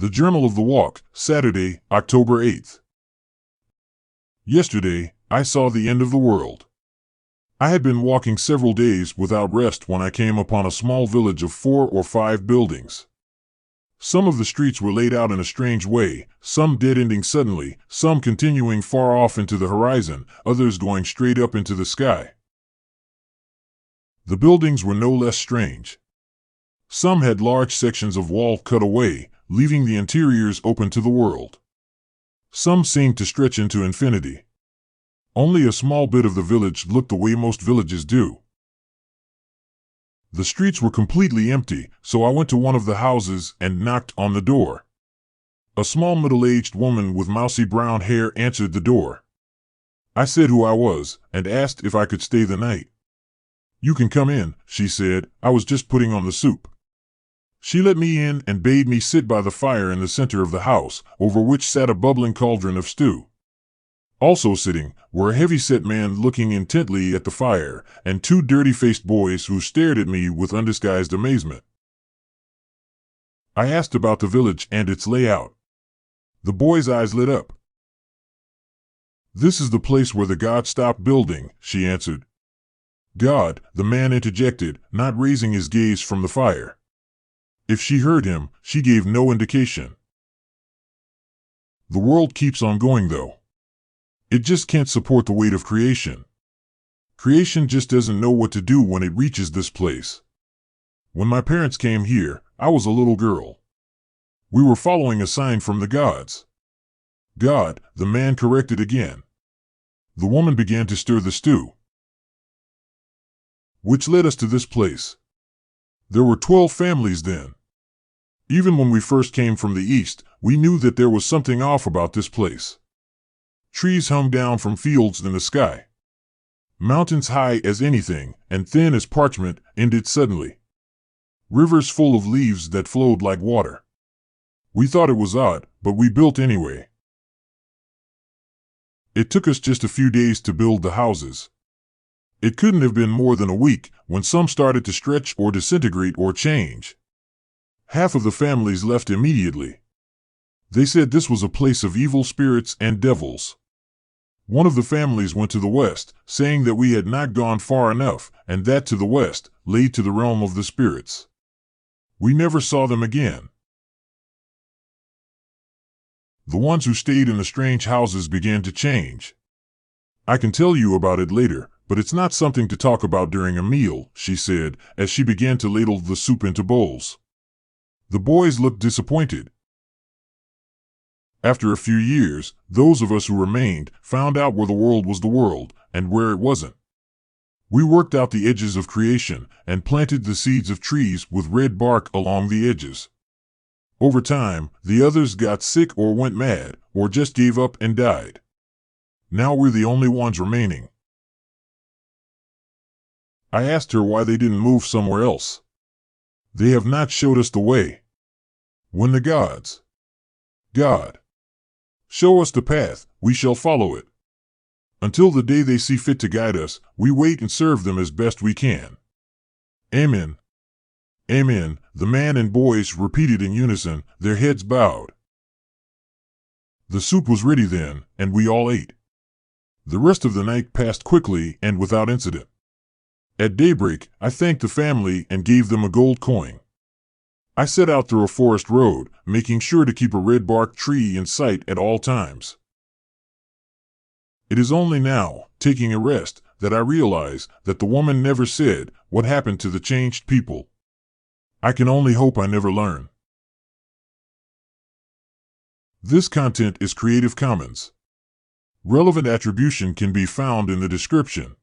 The Journal of the Walk, Saturday, October 8th. Yesterday, I saw the end of the world. I had been walking several days without rest when I came upon a small village of 4 or 5 buildings. Some of the streets were laid out in a strange way, some dead-ending suddenly, some continuing far off into the horizon, others going straight up into the sky. The buildings were no less strange. Some had large sections of wall cut away, leaving the interiors open to the world. Some seemed to stretch into infinity. Only a small bit of the village looked the way most villages do. The streets were completely empty, so I went to one of the houses and knocked on the door. A small middle-aged woman with mousy brown hair answered the door. I said who I was and asked if I could stay the night. "You can come in," she said. "I was just putting on the soup." She let me in and bade me sit by the fire in the center of the house, over which sat a bubbling cauldron of stew. Also sitting were a heavy-set man looking intently at the fire, and 2 dirty-faced boys who stared at me with undisguised amazement. I asked about the village and its layout. The boys' eyes lit up. "This is the place where the God stopped building," she answered. "God," the man interjected, not raising his gaze from the fire. If she heard him, she gave no indication. The world keeps on going, though. It just can't support the weight of creation. Creation just doesn't know what to do when it reaches this place. When my parents came here, I was a little girl. We were following a sign from the gods. God, the man corrected again. The woman began to stir the stew. Which led us to this place. There were 12 families then. Even when we first came from the east, we knew that there was something off about this place. Trees hung down from fields in the sky. Mountains high as anything, and thin as parchment, ended suddenly. Rivers full of leaves that flowed like water. We thought it was odd, but we built anyway. It took us just a few days to build the houses. It couldn't have been more than a week when some started to stretch or disintegrate or change. Half of the families left immediately. They said this was a place of evil spirits and devils. One of the families went to the west, saying that we had not gone far enough, and that to the west lay to the realm of the spirits. We never saw them again. The ones who stayed in the strange houses began to change. I can tell you about it later, but it's not something to talk about during a meal, she said, as she began to ladle the soup into bowls. The boys looked disappointed. After a few years, those of us who remained found out where the world was the world, and where it wasn't. We worked out the edges of creation, and planted the seeds of trees with red bark along the edges. Over time, the others got sick or went mad, or just gave up and died. Now we're the only ones remaining. I asked her why they didn't move somewhere else. They have not showed us the way. When the gods, God, show us the path, we shall follow it. Until the day they see fit to guide us, we wait and serve them as best we can. Amen. Amen, the man and boys repeated in unison, their heads bowed. The soup was ready then, and we all ate. The rest of the night passed quickly and without incident. At daybreak, I thanked the family and gave them a gold coin. I set out through a forest road, making sure to keep a red bark tree in sight at all times. It is only now, taking a rest, that I realize that the woman never said what happened to the changed people. I can only hope I never learn. This content is Creative Commons. Relevant attribution can be found in the description.